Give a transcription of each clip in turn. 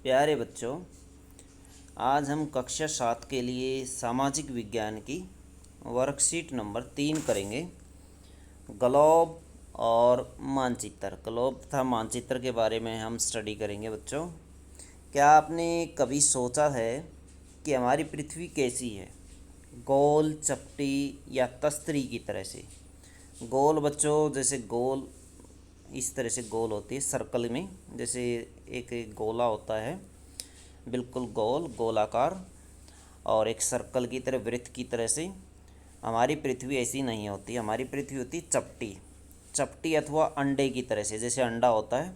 प्यारे बच्चों, आज हम कक्षा 7 के लिए सामाजिक विज्ञान की वर्कशीट नंबर 3 करेंगे। ग्लोब और मानचित्र, ग्लोब तथा मानचित्र के बारे में हम स्टडी करेंगे। बच्चों, क्या आपने कभी सोचा है कि हमारी पृथ्वी कैसी है? गोल, चपटी या तस्तरी की तरह से? गोल बच्चों, जैसे गोल इस तरह से गोल होती है सर्कल में, जैसे एक गोला होता है, बिल्कुल गोल गोलाकार, और एक सर्कल की तरह वृत्त की तरह से। हमारी पृथ्वी ऐसी नहीं होती। हमारी पृथ्वी होती चपटी, चपटी अथवा अंडे की तरह से। जैसे अंडा होता है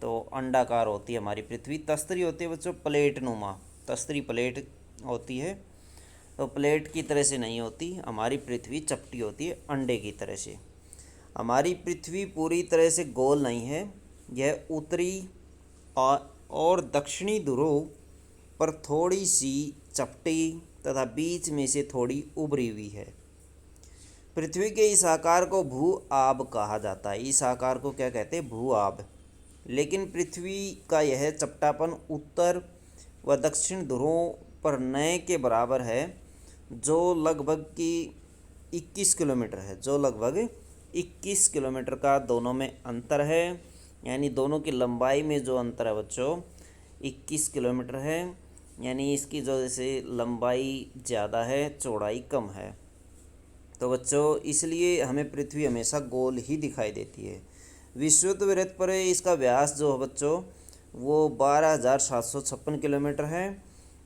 तो अंडाकार होती है हमारी पृथ्वी। तस्तरी होती है बच्चों प्लेट नुमा, तस्तरी प्लेट होती है, तो प्लेट की तरह से नहीं होती। हमारी पृथ्वी चपटी होती है, अंडे की तरह से। हमारी पृथ्वी पूरी तरह से गोल नहीं है। यह उत्तरी और दक्षिणी ध्रुव पर थोड़ी सी चपटी तथा बीच में से थोड़ी उभरी हुई है। पृथ्वी के इस आकार को भू आब कहा जाता है। इस आकार को क्या कहते हैं? भू आब। लेकिन पृथ्वी का यह चपटापन उत्तर व दक्षिण ध्रुवों पर नए के बराबर है, जो लगभग 21 किलोमीटर है। जो लगभग 21 किलोमीटर का दोनों में अंतर है। यानी दोनों की लंबाई में जो अंतर है बच्चों 21 किलोमीटर है। यानी इसकी जो जैसे लंबाई ज़्यादा है, चौड़ाई कम है। तो बच्चों इसलिए हमें पृथ्वी हमेशा गोल ही दिखाई देती है। विषुवत वृत्त पर इसका व्यास जो है बच्चों वो 12,756 किलोमीटर है,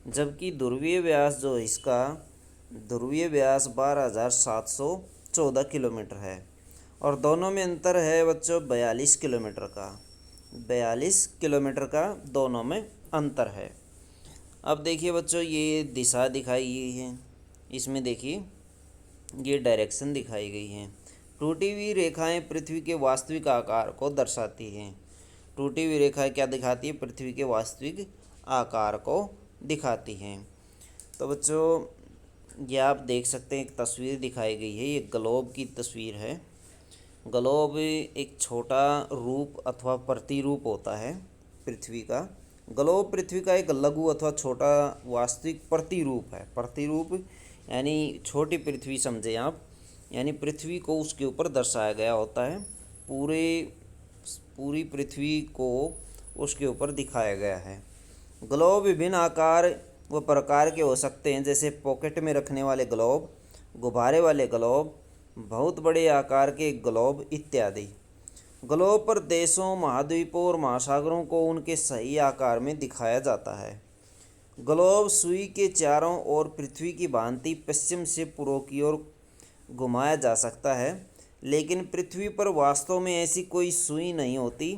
जबकि ध्रुवीय व्यास जो है इसका ध्रुवीय व्यास 12,714 किलोमीटर है। और दोनों में अंतर है बच्चों 42 किलोमीटर का। 42 किलोमीटर का दोनों में अंतर है। अब देखिए बच्चों, ये दिशा दिखाई गई है, इसमें देखिए ये डायरेक्शन दिखाई गई हैं। टूटी हुई रेखाएं पृथ्वी के वास्तविक आकार को दर्शाती हैं। टूटी हुई रेखाएं क्या दिखाती है? पृथ्वी के वास्तविक आकार को दिखाती हैं। तो बच्चों ये आप देख सकते हैं, एक तस्वीर दिखाई गई है, ये ग्लोब की तस्वीर है। ग्लोब एक छोटा रूप अथवा प्रतिरूप होता है पृथ्वी का। ग्लोब पृथ्वी का एक लघु अथवा छोटा वास्तविक प्रतिरूप है। प्रतिरूप यानी छोटी पृथ्वी समझे आप, यानी पृथ्वी को उसके ऊपर दर्शाया गया होता है। पूरी पृथ्वी को उसके ऊपर दिखाया गया है। ग्लोब विभिन्न आकार व प्रकार के हो सकते हैं, जैसे पॉकेट में रखने वाले ग्लोब, गुब्बारे वाले ग्लोब, बहुत बड़े आकार के ग्लोब इत्यादि। ग्लोब पर देशों, महाद्वीपों और महासागरों को उनके सही आकार में दिखाया जाता है। ग्लोब सुई के चारों ओर पृथ्वी की भांति पश्चिम से पूर्व की ओर घुमाया जा सकता है, लेकिन पृथ्वी पर वास्तव में ऐसी कोई सुई नहीं होती।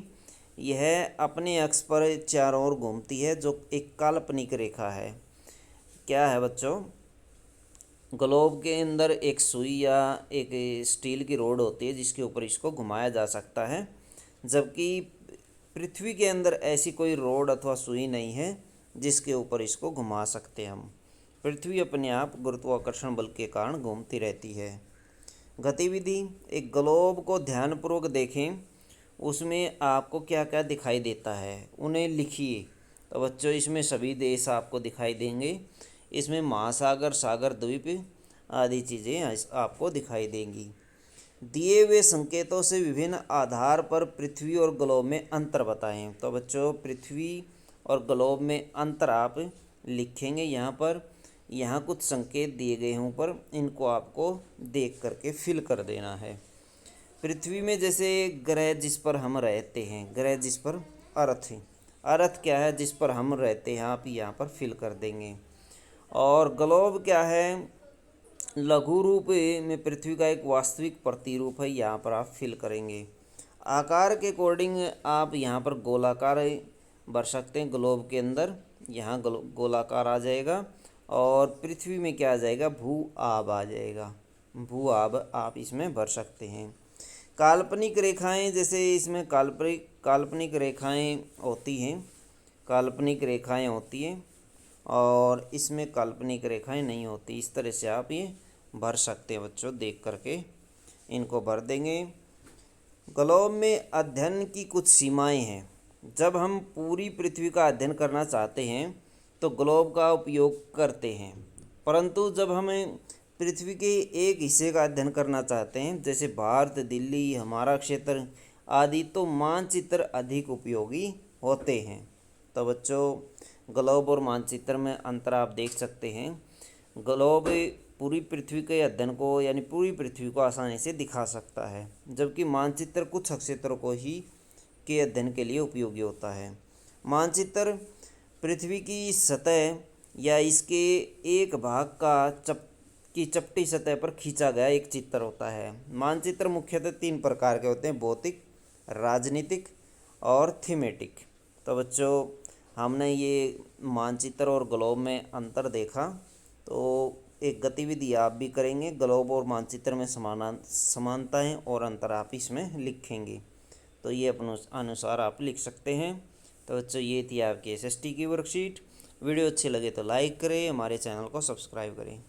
यह अपने अक्ष पर चारों ओर घूमती है, जो एक काल्पनिक रेखा है। क्या है बच्चों? ग्लोब के अंदर एक सुई या एक स्टील की रोड होती है, जिसके ऊपर इसको घुमाया जा सकता है, जबकि पृथ्वी के अंदर ऐसी कोई रोड अथवा सुई नहीं है जिसके ऊपर इसको घुमा सकते हम। पृथ्वी अपने आप गुरुत्वाकर्षण बल के कारण घूमती रहती है। गतिविधि: एक ग्लोब को ध्यानपूर्वक देखें, उसमें आपको क्या क्या दिखाई देता है उन्हें लिखिए। तो बच्चों इसमें सभी देश आपको दिखाई देंगे। इसमें महासागर, सागर, द्वीप आदि चीज़ें आपको दिखाई देंगी। दिए हुए संकेतों से विभिन्न आधार पर पृथ्वी और ग्लोब में अंतर बताएं। तो बच्चों पृथ्वी और ग्लोब में अंतर आप लिखेंगे यहाँ पर। यहाँ कुछ संकेत दिए गए हैं ऊपर, इनको आपको देख करके फिल कर देना है। पृथ्वी में जैसे ग्रह जिस पर हम रहते हैं, ग्रह जिस पर अर्थ है, अर्थ क्या है जिस पर हम रहते हैं, आप यहाँ पर फिल कर देंगे। और ग्लोब क्या है? लघु रूप में पृथ्वी का एक वास्तविक प्रतिरूप है, यहाँ पर आप फिल करेंगे। आकार के अकॉर्डिंग आप यहाँ पर गोलाकार भर सकते हैं। ग्लोब के अंदर यहाँ गोलाकार आ जाएगा, और पृथ्वी में क्या आ जाएगा? भू आब आ जाएगा। भू आब आप इसमें भर सकते हैं। काल्पनिक रेखाएं, जैसे इसमें काल्पनिक रेखाएं होती हैं, काल्पनिक रेखाएं होती हैं, और इसमें काल्पनिक रेखाएं नहीं होती। इस तरह से आप ये भर सकते हैं बच्चों, देख करके इनको भर देंगे। ग्लोब में अध्ययन की कुछ सीमाएं हैं। जब हम पूरी पृथ्वी का अध्ययन करना चाहते हैं तो ग्लोब का उपयोग करते हैं, परंतु जब हमें पृथ्वी के एक हिस्से का अध्ययन करना चाहते हैं जैसे भारत, दिल्ली, हमारा क्षेत्र आदि, तो मानचित्र अधिक उपयोगी होते हैं। तो बच्चों, ग्लोब और मानचित्र में अंतर आप देख सकते हैं। ग्लोब पूरी पृथ्वी के अध्ययन को यानी पूरी पृथ्वी को आसानी से दिखा सकता है, जबकि मानचित्र कुछ क्षेत्रों को ही के अध्ययन के लिए उपयोगी होता है। मानचित्र पृथ्वी की सतह या इसके एक भाग की चपटी सतह पर खींचा गया एक चित्र होता है। मानचित्र मुख्यतः 3 प्रकार के होते हैं: भौतिक, राजनीतिक और थीमेटिक। तो बच्चों, हमने ये मानचित्र और ग्लोब में अंतर देखा, तो एक गतिविधि आप भी करेंगे। ग्लोब और मानचित्र में समानताएं और अंतर आप इसमें लिखेंगे, तो ये अपने अनुसार आप लिख सकते हैं। तो बच्चों, ये थी आपकी एसएसटी की वर्कशीट। वीडियो अच्छी लगे तो लाइक करें, हमारे चैनल को सब्सक्राइब करें।